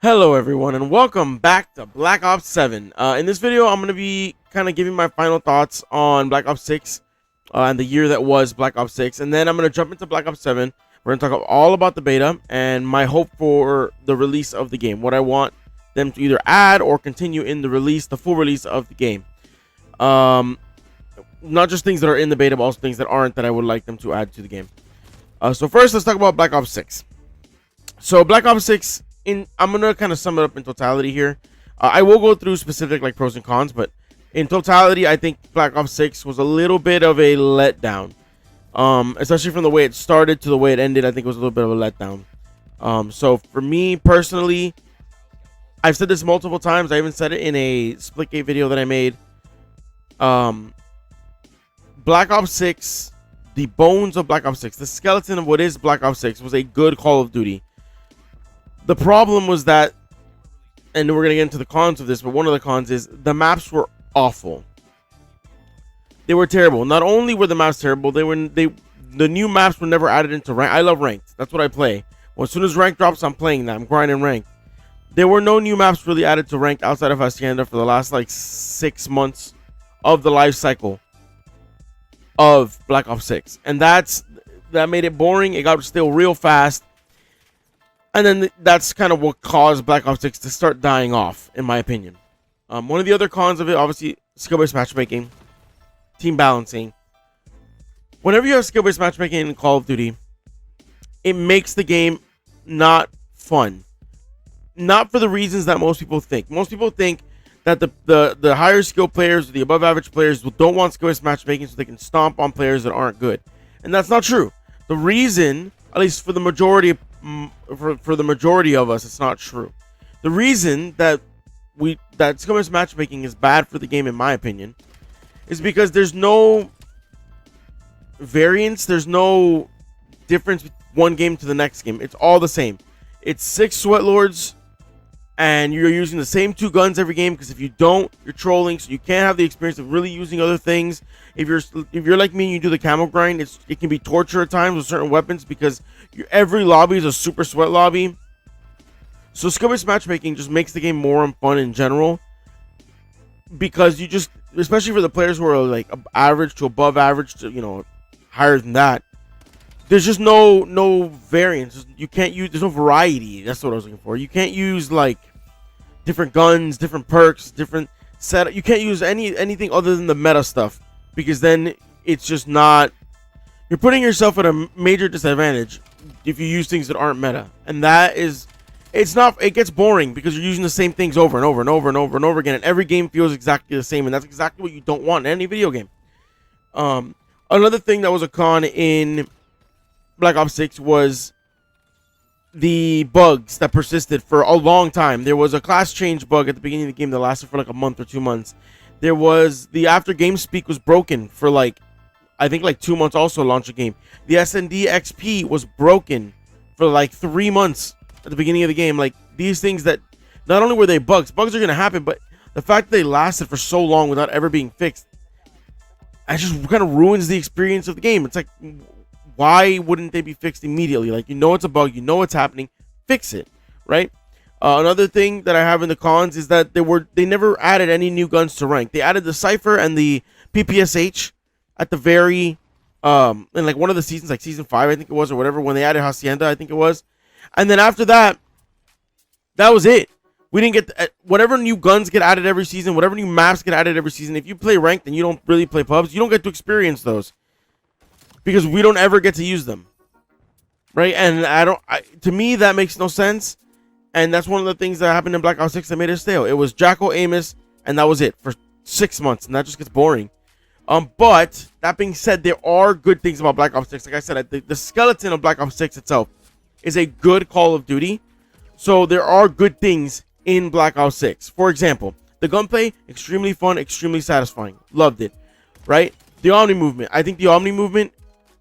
Hello everyone and welcome back to Black Ops 7. In this video I'm going to be kind of giving my final thoughts on Black Ops 6 and the year that was Black Ops 6, and then I'm going to jump into Black Ops 7. We're going to talk all about the beta and my hope for the release of the game, what I want them to either add or continue in the full release of the game. Not just things that are in the beta, but also things that aren't that I would like them to add to the game. So first, let's talk about Black Ops 6. So Black Ops 6, I'm gonna kind of sum it up in totality here. I will go through specific like pros and cons, but in totality, I think Black Ops 6 was a little bit of a letdown. Especially from the way it started to the way it ended, I think it was a little bit of a letdown. So for me personally, I've said this multiple times. I even said it in a Splitgate video that I made. Black Ops 6, the bones of Black Ops 6, the skeleton of what is Black Ops 6 was a good Call of Duty. The problem was that, and we're going to get into the cons of this, but one of the cons is the maps were awful. They were terrible. Not only were the maps terrible, the new maps were never added into rank. I love ranked. That's what I play. Well, as soon as rank drops, I'm playing that. I'm grinding ranked. There were no new maps really added to ranked outside of Hacienda for the last like 6 months of the life cycle of Black Ops 6. And that made it boring. It got still real fast. And then that's kind of what caused Black Ops 6 to start dying off, in my opinion. One of the other cons of it, obviously, skill-based matchmaking, team balancing. Whenever you have skill-based matchmaking in Call of Duty, it makes the game not fun. Not for the reasons that most people think. Most people think that the higher skill players, the above average players, don't want skill-based matchmaking so they can stomp on players that aren't good. And that's not true. The reason, at least for the majority of us, it's not true. The reason that skill-based matchmaking is bad for the game, in my opinion, is because there's no variance, there's no difference one game to the next game. It's all the same. It's 6 sweat lords, and you're using the same 2 guns every game, because if you don't, you're trolling, so you can't have the experience of really using other things. If you're like me and you do the camo grind, it can be torture at times with certain weapons, because every lobby is a super sweat lobby. So skill-based matchmaking just makes the game more fun in general, because you just, especially for the players who are like average to above average to higher than that, there's just no variance. You can't use, there's no variety. That's what I was looking for. You can't use like different guns, different perks, different setup. You can't use anything other than the meta stuff, because then it's just not, you're putting yourself at a major disadvantage if you use things that aren't meta. And that is, it gets boring because you're using the same things over and over and over and over and over again, and every game feels exactly the same, and that's exactly what you don't want in any video game. Another thing that was a con in Black Ops 6 was the bugs that persisted for a long time. There was a class change bug at the beginning of the game that lasted for like a month or 2 months. There was the after game speak was broken for like, I think like 2 months also to launch a game. The S&D XP was broken for like 3 months at the beginning of the game. Like, these things that, not only were they bugs are going to happen, but the fact that they lasted for so long without ever being fixed, it just kind of ruins the experience of the game. It's like, why wouldn't they be fixed immediately? Like, it's a bug, what's happening, fix it, right? Another thing that I have in the cons is that they never added any new guns to rank. They added the Cypher and the PPSH at the very in like one of the seasons, like season 5 I think it was, or whatever, when they added Hacienda, I think it was. And then after that was it. We didn't get whatever new guns get added every season, whatever new maps get added every season. If you play ranked and you don't really play pubs, you don't get to experience those, because we don't ever get to use them, right? And to me, that makes no sense. And that's one of the things that happened in Black Ops 6 that made it stale. It was Jackal, Amos, and that was it for 6 months, and that just gets boring. But that being said, there are good things about Black Ops 6. Like I said, the skeleton of Black Ops 6 itself is a good Call of Duty. So there are good things in Black Ops 6. For example, the gunplay, extremely fun, extremely satisfying. Loved it, right? The Omni movement. I think the Omni movement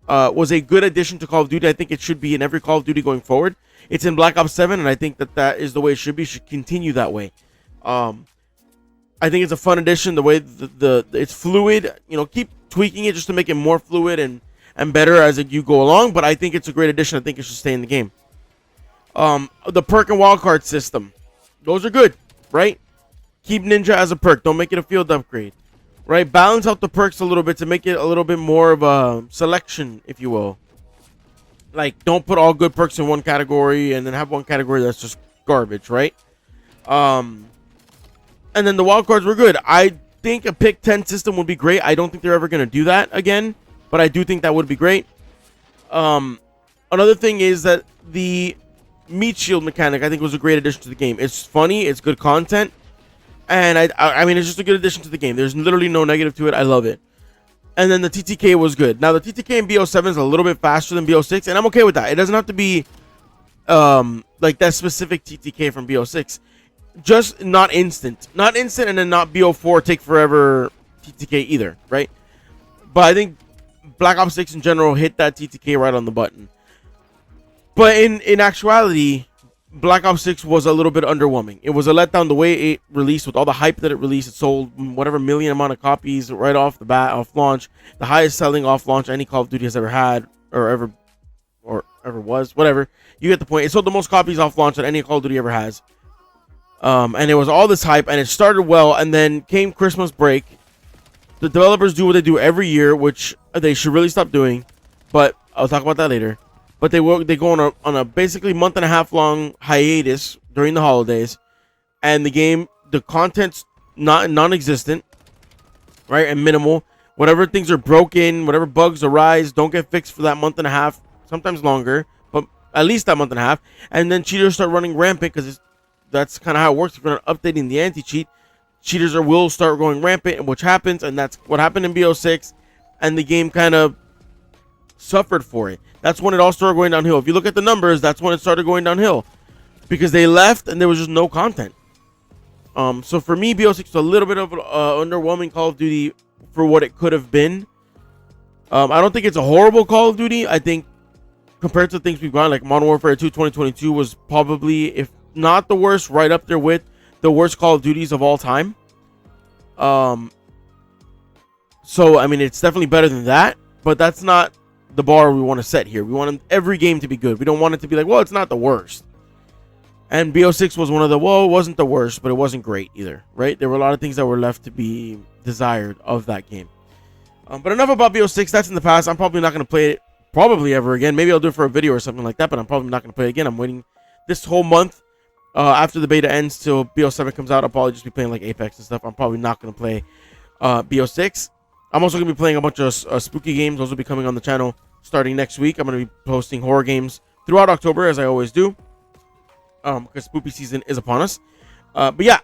was a good addition to Call of Duty. I think it should be in every Call of Duty going forward. It's in Black Ops 7, and I think that is the way it should be. It should continue that way. I think it's a fun addition. The way it's fluid. Keep tweaking it just to make it more fluid and better as you go along. But I think it's a great addition. I think it should stay in the game. The perk and wildcard system. Those are good, right? Keep Ninja as a perk. Don't make it a field upgrade, right? Balance out the perks a little bit to make it a little bit more of a selection, if you will. Like, don't put all good perks in one category and then have one category that's just garbage, right? And then the wild cards were good. I think a pick 10 system would be great. I don't think they're ever going to do that again, but I do think that would be great. Another thing is that the meat shield mechanic, I think, was a great addition to the game. It's funny, it's good content, and I mean, it's just a good addition to the game. There's literally no negative to it. I love it. And then the TTK was good. Now, the TTK in BO7 is a little bit faster than BO6, and I'm okay with that. It doesn't have to be like that specific TTK from BO6. Just not instant. Not instant, and then not BO4 take forever TTK either, right? But I think Black Ops 6 in general hit that TTK right on the button. But in actuality, Black Ops 6 was a little bit underwhelming. It was a letdown the way it released, with all the hype that it released. It sold whatever million amount of copies right off the bat, off launch. The highest selling off launch any Call of Duty has ever had, or ever was, whatever. You get the point. It sold the most copies off launch that any Call of Duty ever has. And it was all this hype, and it started well, and then came Christmas break. The developers do what they do every year, which they should really stop doing, but I'll talk about that later. But they go on a basically month and a half long hiatus during the holidays, and the content's non-existent, right, and minimal. Whatever things are broken, whatever bugs arise, don't get fixed for that month and a half, sometimes longer, but at least that month and a half. And then cheaters start running rampant, because that's kind of how it works. If you're not updating the anti-cheat, cheaters will start going rampant, which happens, and that's what happened in BO6, and the game kind of suffered for it. That's when it all started going downhill. If you look at the numbers, that's when it started going downhill, because they left and there was just no content. So for me, BO6 was a little bit of an underwhelming Call of Duty for what it could have been. I don't think it's a horrible Call of Duty. I think compared to things we've gotten, like Modern Warfare 2 2022 was probably, if not the worst, right up there with the worst Call of Duties of all time. So I mean, it's definitely better than that, but that's not the bar we want to set here. We want every game to be good. We don't want it to be like, well, it's not the worst. And BO6 was one of the, well, it wasn't the worst, but it wasn't great either, right? There were a lot of things that were left to be desired of that game. But enough about BO6. That's in the past. I'm probably not going to play it probably ever again. Maybe I'll do it for a video or something like that, but I'm probably not going to play it again. I'm waiting this whole month after the beta ends till BO7 comes out. I'll probably just be playing like Apex and stuff. I'm probably not going to play BO6. I'm also going to be playing a bunch of spooky games. Those will be coming on the channel starting next week. I'm going to be posting horror games throughout October, as I always do, because spooky season is upon us. But yeah,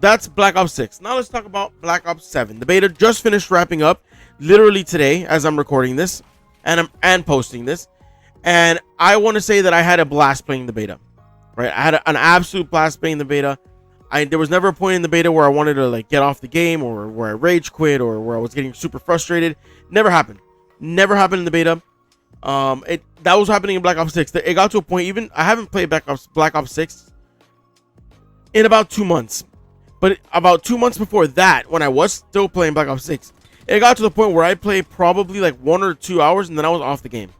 that's Black Ops 6. Now let's talk about Black Ops 7. The beta just finished wrapping up literally today as I'm recording this and posting this. And I want to say that I had a blast playing the beta. Right? I had an absolute blast playing the beta. There was never a point in the beta where I wanted to like get off the game, or where I rage quit, or where I was getting super frustrated. Never happened. Never happened in the beta. That was happening in Black Ops 6. It got to a point, even I haven't played Black Ops 6 in about 2 months. But about 2 months before that, when I was still playing Black Ops 6, it got to the point where I played probably like 1 or 2 hours, and then I was off the game.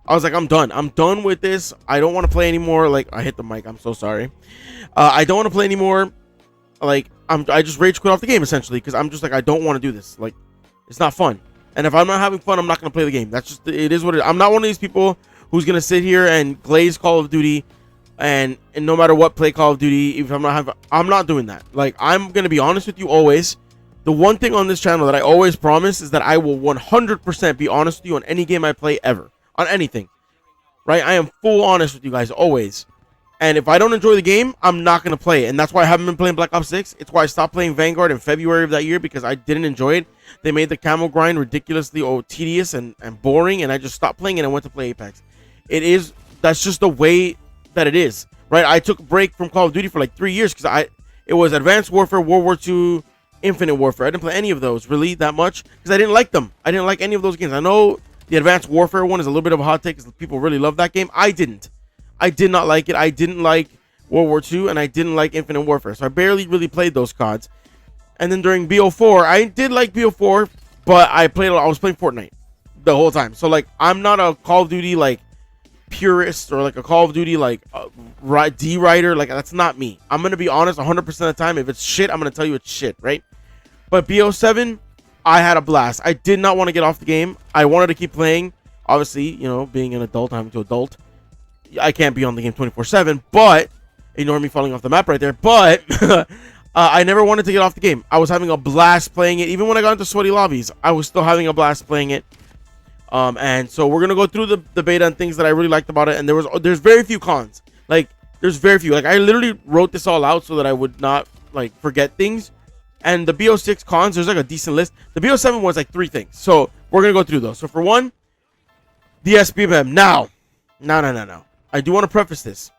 I was like, I'm done. I'm done with this. I don't want to play anymore. Like, I hit the mic. I'm so sorry. I don't want to play anymore. Like, I just rage quit off the game, essentially, because I'm just like, I don't want to do this. Like, it's not fun. And if I'm not having fun, I'm not going to play the game. That's just, it is what it is. I'm not one of these people who's going to sit here and glaze Call of Duty and no matter what, play Call of Duty. If I'm not doing that. Like, I'm going to be honest with you always. The one thing on this channel that I always promise is that I will 100% be honest with you on any game I play ever. On anything, right? I am full honest with you guys always. And if I don't enjoy the game, I'm not going to play it. And that's why I haven't been playing Black Ops 6. It's why I stopped playing Vanguard in February of that year, because I didn't enjoy it. They made the camo grind ridiculously tedious and boring, and I just stopped playing it and went to play Apex. That's just the way that it is, right? I took a break from Call of Duty for like 3 years because it was Advanced Warfare, World War II, Infinite Warfare. I didn't play any of those really that much because I didn't like them. I didn't like any of those games. I know the Advanced Warfare one is a little bit of a hot take because people really love that game. I didn't. I did not like it. I didn't like World War II, and I didn't like Infinite Warfare. So I barely really played those CODs. And then during BO4, I did like BO4, but I was playing Fortnite the whole time. So like, I'm not a Call of Duty like purist or like a Call of Duty like D writer. Like, that's not me. I'm gonna be honest 100% of the time. If it's shit, I'm gonna tell you it's shit, right? But BO7, I had a blast. I did not want to get off the game. I wanted to keep playing. Obviously, you know, being an adult, having to adult, I can't be on the game 24/7. But ignore me falling off the map right there. But I never wanted to get off the game. I was having a blast playing it. Even when I got into sweaty lobbies, I was still having a blast playing it. And so we're gonna go through the beta and things that I really liked about it. And there's very few cons. Like, there's very few. Like, I literally wrote this all out so that I would not like forget things. And the BO6 cons, there's like a decent list. The BO7 was like 3 things. So we're gonna go through those. So for one, the Sbmm. Now, no. I do want to preface this.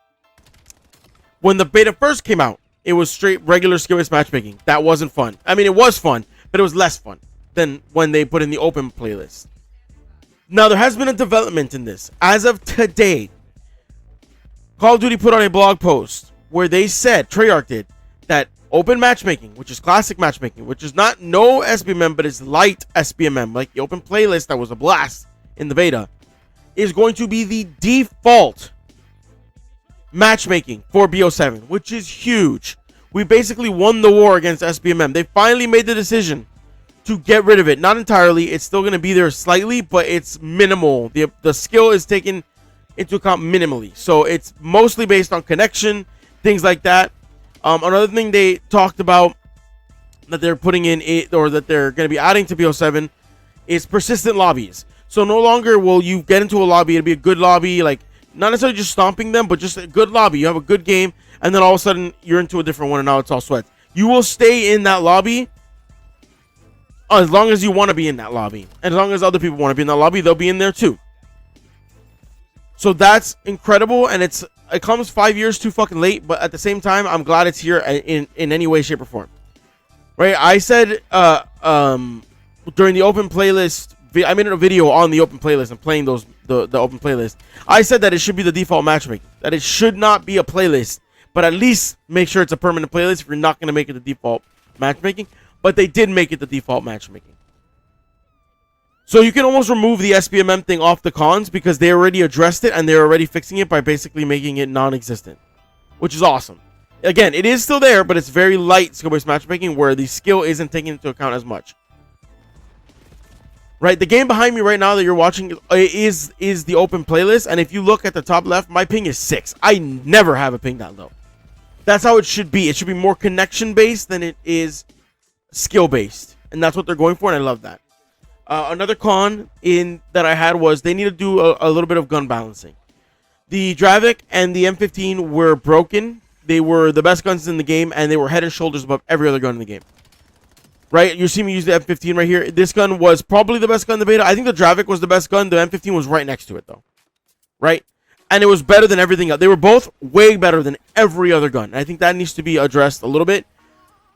When the beta first came out, it was straight regular skill-based matchmaking. That wasn't fun. I mean, it was fun, but it was less fun than when they put in the open playlist. Now, there has been a development in this. As of today, Call of Duty put on a blog post where they said, Treyarch did, that open matchmaking, which is classic matchmaking, which is not no Sbmm, but is light Sbmm, like the open playlist that was a blast in the beta, is going to be the default matchmaking for BO7, which is huge. We basically won the war against Sbmm. They finally made the decision to get rid of it. Not entirely. It's still going to be there slightly, but it's minimal. The skill is taken into account minimally. So it's mostly based on connection, things like that. Another thing they talked about that they're putting in it, or that they're going to be adding to BO7, is persistent lobbies. So no longer will you get into a lobby, it'll be a good lobby, like not necessarily just stomping them, but just a good lobby. You have a good game, and then all of a sudden you're into a different one, and now it's all sweat. You will stay in that lobby as long as you want to be in that lobby. And as long as other people want to be in that lobby, they'll be in there too. So that's incredible, and it comes 5 years too fucking late, but at the same time, I'm glad it's here in any way, shape, or form. Right? I said during the open playlist, I made a video on the open playlist and playing the open playlist. I said that it should be the default matchmaking, that it should not be a playlist, but at least make sure it's a permanent playlist if you're not going to make it the default matchmaking. But they did make it the default matchmaking. So you can almost remove the Sbmm thing off the cons because they already addressed it and they're already fixing it by basically making it non-existent, which is awesome. Again, it is still there, but it's very light skill-based matchmaking where the skill isn't taken into account as much. Right, the game behind me right now that you're watching is the open playlist, and if you look at the top left, my ping is 6. I never have a ping that low. That's how it should be. It should be more connection-based than it is skill-based, and that's what they're going for, and I love that. Another con that I had was they need to do a little bit of gun balancing. The Dravik and the M15 were broken. They were the best guns in the game, and they were head and shoulders above every other gun in the game. Right? You see me use the M15 right here. This gun was probably the best gun in the beta. I think the Dravik was the best gun. The M15 was right next to it, though. Right? And it was better than everything else. They were both way better than every other gun. And I think that needs to be addressed a little bit.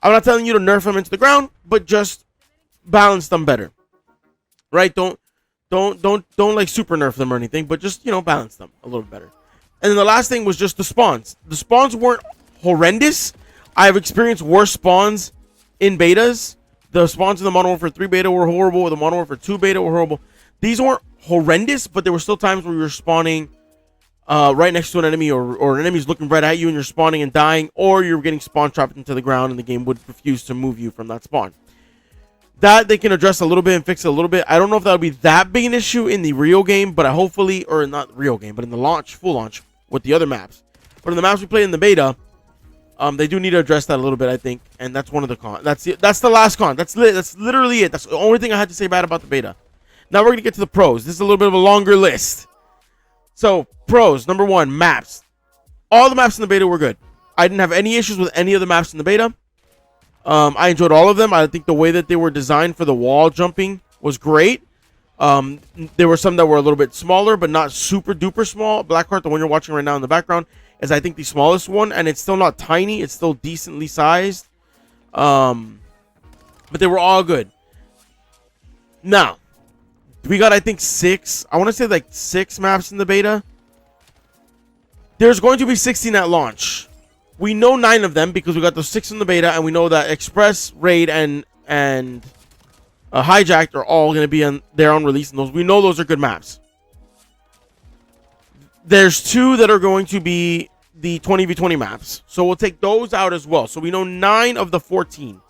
I'm not telling you to nerf them into the ground, but just balance them better. Right? Don't like super nerf them or anything, but just, balance them a little better. And then the last thing was just the spawns. The spawns weren't horrendous. I've experienced worse spawns in betas. The spawns in the Modern Warfare 3 beta were horrible. The Modern Warfare 2 beta were horrible. These weren't horrendous, but there were still times where you were spawning right next to an enemy, or an enemy's looking right at you and you're spawning and dying, or you're getting spawn trapped into the ground and the game would refuse to move you from that spawn. That they can address a little bit and fix it a little bit. I don't know if that'll be that big an issue in the real game, but or not real game, but in the full launch with the other maps. But in the maps we played in the beta, they do need to address that a little bit, I think, and that's one of the cons. That's the last con. That's literally it. That's the only thing I had to say bad about the beta. Now we're gonna get to the pros. This is a little bit of a longer list. So pros, number 1, maps. All the maps in the beta were good. I didn't have any issues with any of the maps in the beta. I enjoyed all of them. I think the way that they were designed for the wall jumping was great. There were some that were a little bit smaller, but not super duper small. Blackheart, the one you're watching right now in the background, is I think the smallest one, and it's still not tiny. It's still decently sized. But they were all good. Now, we got, I think, 6. I want to say like 6 maps in the beta. There's going to be 16 at launch. We know 9 of them because we got those 6 in the beta, and we know that Express, Raid, and Hijacked are all going to be on their own release, and we know those are good maps. There's 2 that are going to be the 20v20 maps. So we'll take those out as well. So we know 9 of the 14.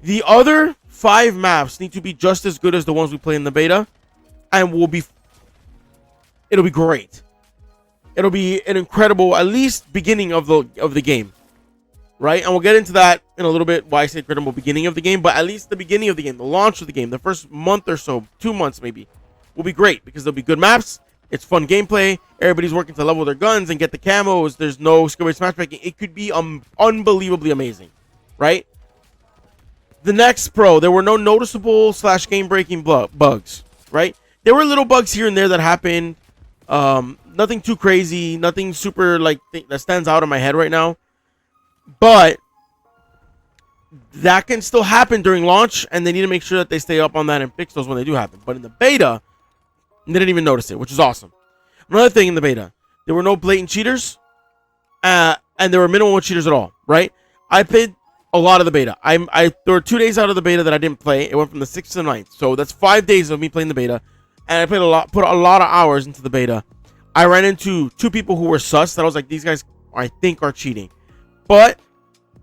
The other 5 maps need to be just as good as the ones we play in the beta. And it'll be great. It'll be an incredible, at least beginning of the game. Right? And we'll get into that in a little bit, why I say incredible beginning of the game. But at least the beginning of the game, the launch of the game, the first month or so, 2 months maybe, will be great. Because there'll be good maps. It's fun gameplay. Everybody's working to level their guns and get the camos. There's no skill based matchmaking. It could be unbelievably amazing. Right? The next pro, there were no noticeable / game breaking bugs. Right? There were little bugs here and there that happened. Nothing too crazy. Nothing super like that stands out in my head right now. But that can still happen during launch, and they need to make sure that they stay up on that and fix those when they do happen. But in the beta, they didn't even notice it, which is awesome. Another thing in the beta, there were no blatant cheaters, and there were minimal cheaters at all, right? I played a lot of the beta. There were 2 days out of the beta that I didn't play. It went from the 6th to the 9th. So that's 5 days of me playing the beta, and I played put a lot of hours into the beta. I ran into 2 people who were sus that I was like, these guys, I think, are cheating. But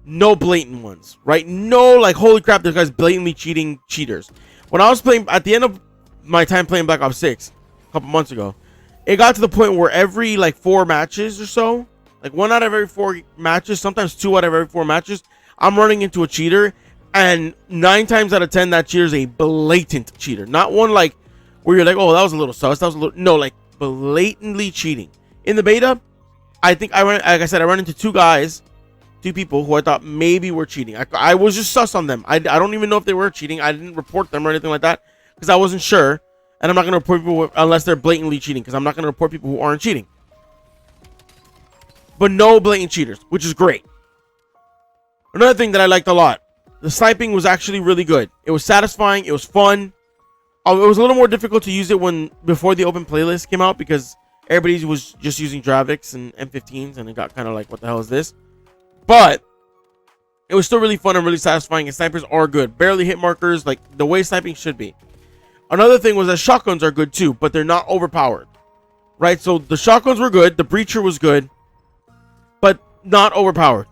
no blatant ones, right? No, like, holy crap, this guy's blatantly cheaters. When I was playing, at the end of my time playing Black Ops 6, a couple months ago, it got to the point where every, like, 4 matches or so, like, 1 out of every 4 matches, sometimes 2 out of every 4 matches, I'm running into a cheater, and 9 times out of 10, that cheater is a blatant cheater. Not one, like, where you're like, oh, that was a little sus, no, like, blatantly cheating. In the beta, I think like I said, I ran into 2 people who I thought maybe were cheating. I was just sus on them. I don't even know if they were cheating. I didn't report them or anything like that because I wasn't sure. And I'm not going to report people unless they're blatantly cheating, because I'm not going to report people who aren't cheating. But no blatant cheaters, which is great. Another thing that I liked a lot, the sniping was actually really good. It was satisfying. It was fun. It was a little more difficult to use it before the open playlist came out, because everybody was just using Dravics and M15s, and it got kind of like, what the hell is this? But it was still really fun and really satisfying, and snipers are good. Barely hit markers, like the way sniping should be. Another thing was that shotguns are good too, but they're not overpowered. Right? So the shotguns were good, the breacher was good, but not overpowered.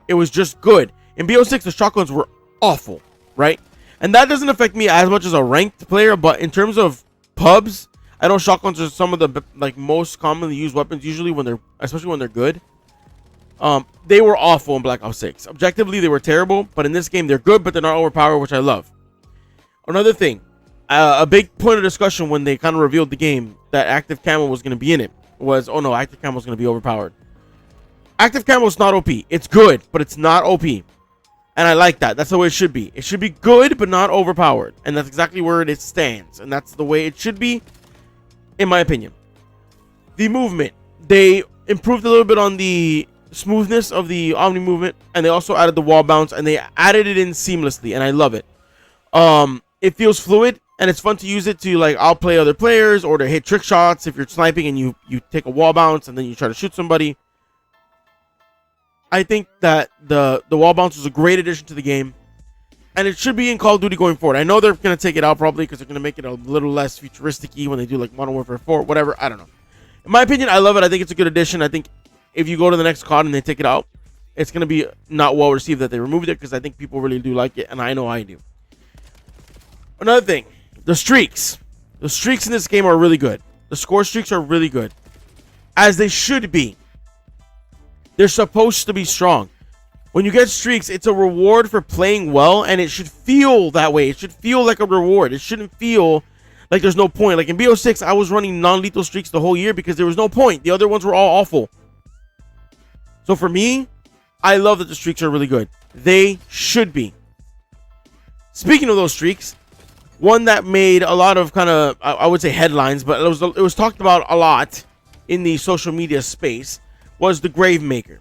It was just good. In BO6, the shotguns were awful, right? And that doesn't affect me as much as a ranked player, but in terms of pubs, I know shotguns are some of the like most commonly used weapons, usually especially when they're good. They were awful in Black Ops 6. Objectively, they were terrible, but in this game, they're good, but they're not overpowered, which I love. Another thing, a big point of discussion when they kind of revealed the game that active camo was going to be in it was, oh no, active camo is going to be overpowered. Active camo is not OP. It's good, but it's not OP. And I like that. That's the way it should be. It should be good, but not overpowered. And that's exactly where it stands. And that's the way it should be, in my opinion. The movement. They improved a little bit on the smoothness of the Omni movement, and they also added the wall bounce, and they added it in seamlessly, and I love it. It feels fluid, and it's fun to use it to like outplay other players or to hit trick shots if you're sniping and you take a wall bounce and then you try to shoot somebody. I think that the wall bounce was a great addition to the game, and it should be in Call of Duty going forward. I know they're going to take it out probably because they're going to make it a little less futuristic-y when they do like Modern Warfare 4, whatever. I don't know. In my opinion, I love it. I think it's a good addition. I think if you go to the next COD and they take it out, it's going to be not well received that they removed it, because I think people really do like it, and I know I do. Another thing, the streaks. The streaks in this game are really good. The score streaks are really good, as they should be. They're supposed to be strong. When you get streaks, it's a reward for playing well, and it should feel that way. It should feel like a reward. It shouldn't feel like there's no point. Like in BO6, I was running non-lethal streaks the whole year because there was no point. The other ones were all awful. So for me, I love that the streaks are really good. They should be. Speaking of those streaks, one that made a lot of kind of, I would say headlines, but it was talked about a lot in the social media space, was the Gravemaker.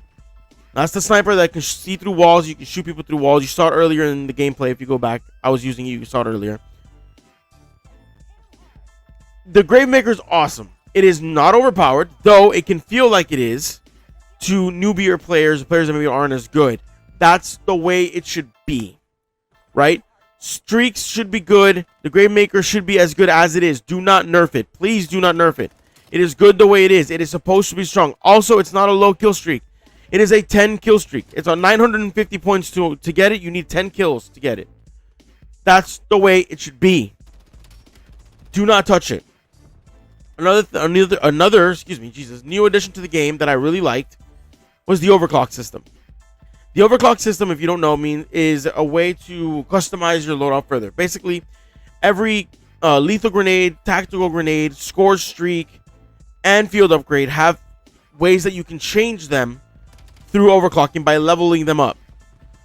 That's the sniper that can see through walls. You can shoot people through walls. You saw it earlier in the gameplay. If you go back, I was using it. You saw it earlier. The Gravemaker is awesome. It is not overpowered, though it can feel like it is to newbier players that maybe aren't as good. That's the way it should be, right? Streaks should be good. The Gravemaker should be as good as it is. Do not nerf it. Please do not nerf it. It is good the way it is. It is supposed to be strong. Also, it's not a low kill streak. It is a 10 kill streak. It's on 950 points to get it. You need 10 kills to get it. That's the way it should be. Do not touch it. Another new addition to the game that I really liked was the overclock system. The overclock system, if you don't know, is a way to customize your loadout further. Basically, every lethal grenade, tactical grenade, score streak, and field upgrade have ways that you can change them through overclocking by leveling them up.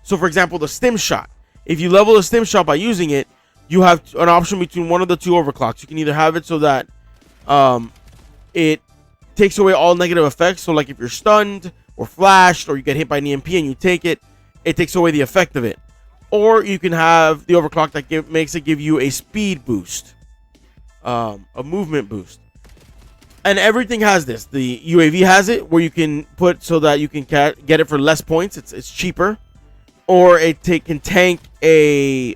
So, for example, the stim shot. If you level the stim shot by using it, you have an option between one of the two overclocks. You can either have it so that it takes away all negative effects. So, like if you're stunned or flashed or you get hit by an EMP and you take it, it takes away the effect of it. Or you can have the overclock that makes it give you a speed boost, a movement boost. And everything has this. The UAV has it where you can put so that you can get it for less points. It's cheaper. Or it can tank a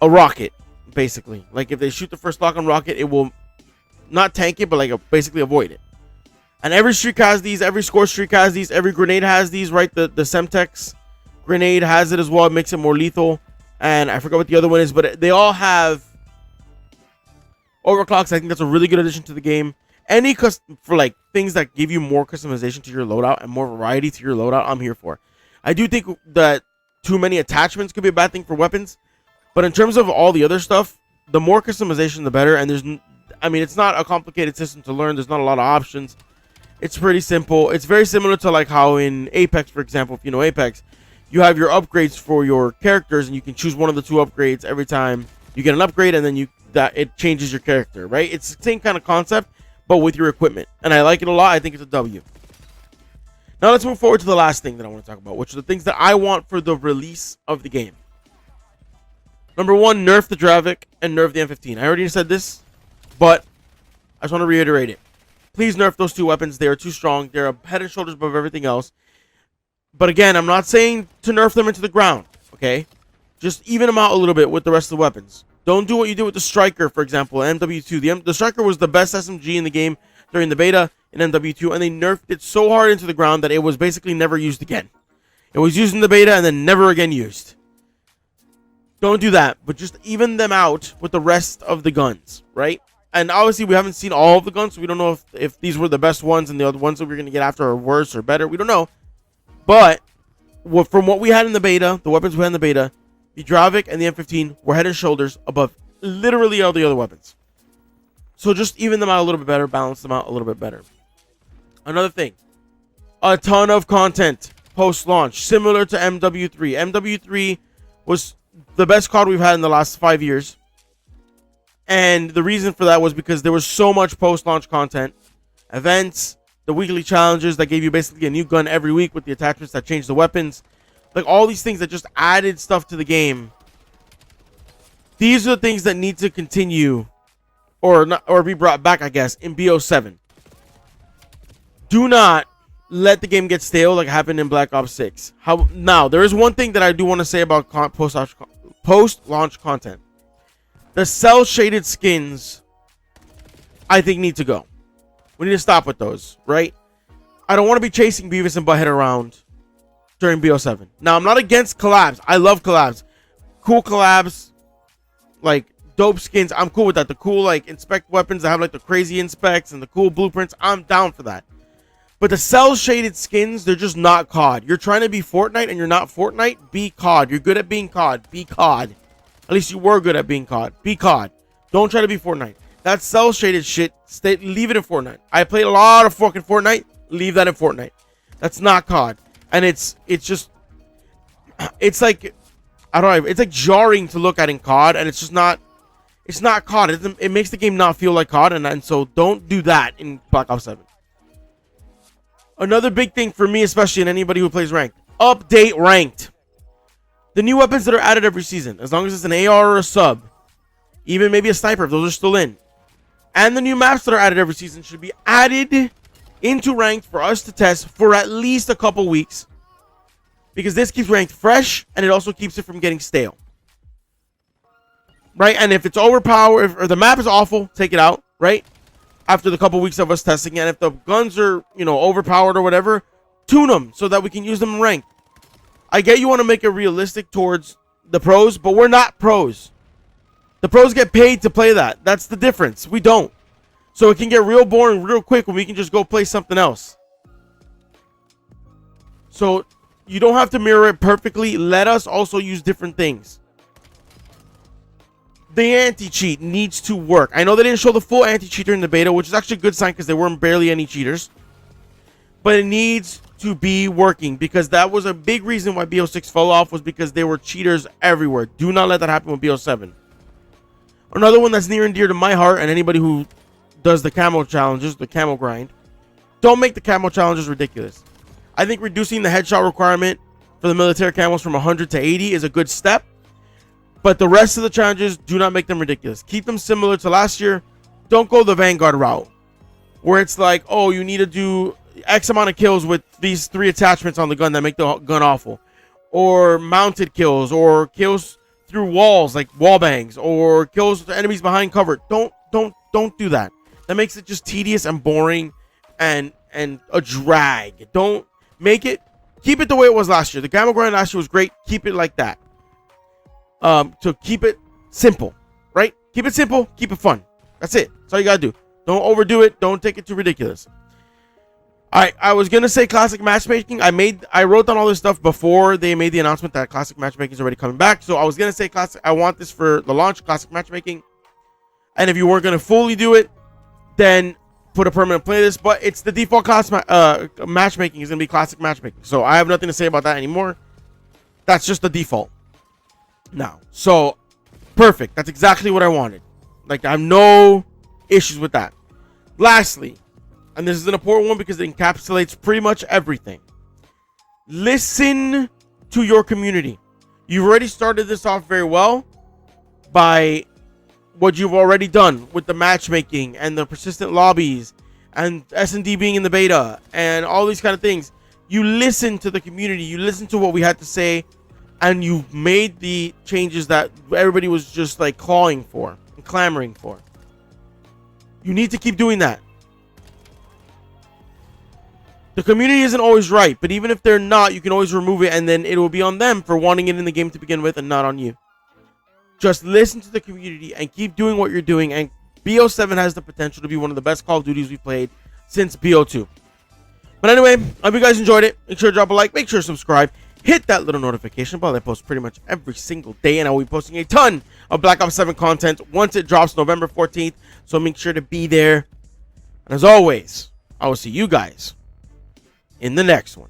rocket, basically. Like if they shoot the first lock on rocket, it will not tank it, but like basically avoid it. And every streak has these. Every score streak has these. Every grenade has these, right? The Semtex grenade has it as well. It makes it more lethal. And I forgot what the other one is, but they all have overclocks. I think that's a really good addition to the game. For like things that give you more customization to your loadout and more variety to your loadout, I'm here for. I do think that too many attachments could be a bad thing for weapons, but in terms of all the other stuff, the more customization, the better. And it's not a complicated system to learn. There's not a lot of options. It's pretty simple. It's very similar to like how in Apex, for example, if you know Apex, you have your upgrades for your characters, and you can choose one of the two upgrades every time you get an upgrade, and then it changes your character, right? It's the same kind of concept, but with your equipment, and I like it a lot. I think it's a W. Now let's move forward to the last thing that I want to talk about, which are the things that I want for the release of the game. Number one, nerf the Dravik and nerf the M15. I already said this, but I just want to reiterate it. Please nerf those two weapons. They are too strong. They're head and shoulders above everything else. But again, I'm not saying to nerf them into the ground, okay? Just even them out a little bit with the rest of the weapons. Don't do what you did with the Striker, for example, MW2. The Striker was the best SMG in the game during the beta in MW2, and they nerfed it so hard into the ground that it was basically never used again. It was used in the beta and then never again used. Don't do that, but just even them out with the rest of the guns, right? And obviously, we haven't seen all of the guns, so we don't know if these were the best ones and the other ones that we're going to get after are worse or better. We don't know. But from what we had in the beta, the weapons we had in the beta, the Dravik and the M15 were head and shoulders above literally all the other weapons. So just even them out a little bit better, balance them out a little bit better. Another thing, a ton of content post-launch, similar to MW3. MW3 was the best COD we've had in the last 5 years. And the reason for that was because there was so much post-launch content, events, the weekly challenges that gave you basically a new gun every week with the attachments that changed the weapons. Like all these things that just added stuff to the game. These are the things that need to continue or be brought back, I guess, in BO7. Do not let the game get stale like happened in Black Ops 6. Now, there is one thing that I do want to say about post-launch content. The cell-shaded skins, I think, need to go. We need to stop with those, right? I don't want to be chasing Beavis and Butthead around during BO7. Now, I'm not against collabs. I love collabs. Cool collabs, like dope skins. I'm cool with that. The cool, like, inspect weapons that have, like, the crazy inspects and the cool blueprints. I'm down for that. But the cell-shaded skins, they're just not COD. You're trying to be Fortnite and you're not Fortnite? Be COD. You're good at being COD. Be COD. At least you were good at being COD. Be COD. Don't try to be Fortnite. That cell-shaded shit, leave it in Fortnite. I played a lot of fucking Fortnite. Leave that in Fortnite. That's not COD. And it's just... It's like... I don't know. It's like jarring to look at in COD. And it's just not... It's not COD. It makes the game not feel like COD. And so don't do that in Black Ops 7. Another big thing for me, especially in anybody who plays ranked. Update ranked. The new weapons that are added every season. As long as it's an AR or a sub. Even maybe a sniper if those are still in. And the new maps that are added every season should be added into ranked for us to test for at least a couple weeks. Because this keeps ranked fresh and it also keeps it from getting stale. Right? And if it's overpowered, or the map is awful, take it out. Right? after the couple weeks of us testing it. And if the guns are, overpowered or whatever, tune them so that we can use them in rank. I get you want to make it realistic towards the pros, but we're not pros. The pros get paid to play that. That's the difference. We don't. So it can get real boring real quick when we can just go play something else. So you don't have to mirror it perfectly. Let us also use different things. The anti-cheat needs to work. I know they didn't show the full anti-cheater in the beta, which is actually a good sign because there weren't barely any cheaters. But it needs to be working because that was a big reason why BO6 fell off, was because there were cheaters everywhere. Do not let that happen with BO7. Another one that's near and dear to my heart, and anybody who does the camo challenges, the camo grind, don't make the camo challenges ridiculous. I think reducing the headshot requirement for the military camos from 100 to 80 is a good step. But the rest of the challenges, do not make them ridiculous. Keep them similar to last year. Don't go the Vanguard route, where it's like, oh, you need to do X amount of kills with these 3 attachments on the gun that make the gun awful. Or mounted kills, or kills through walls, like wall bangs, or kills with enemies behind cover. Don't do that. That makes it just tedious and boring and a drag. Don't make it, keep it the way it was last year. The camo grind last year was great. Keep it like that. To keep it simple, right? Keep it simple, keep it fun. That's it. That's all you gotta do. Don't overdo it. Don't take it too ridiculous. I was gonna say classic matchmaking. I wrote down all this stuff before they made the announcement that classic matchmaking is already coming back. So I was gonna say classic. I want this for the launch, classic matchmaking. And if you weren't gonna fully do it, then put a permanent playlist. But it's the default class matchmaking is gonna be classic matchmaking. So I have nothing to say about that anymore. That's just the default now. So perfect. That's exactly what I wanted. Like, I have no issues with that. Lastly, and this is an important one because it encapsulates pretty much everything. Listen to your community. You've already started this off very well by what you've already done with the matchmaking and the persistent lobbies and S&D being in the beta and all these kind of things. You listen to the community. You listen to what we had to say, and you made the changes that everybody was just like clawing for and clamoring for. You need to keep doing that. The community isn't always right, but even if they're not, you can always remove it, and then it will be on them for wanting it in the game to begin with and not on you. Just listen to the community and keep doing what you're doing, and BO7 has the potential to be one of the best Call of Duties we've played since BO2. But anyway, I hope you guys enjoyed it. Make sure to drop a like, make sure to subscribe, hit that little notification bell. I post pretty much every single day, and I will be posting a ton of Black Ops 7 content once it drops November 14th, so make sure to be there. And as always, I will see you guys in the next one.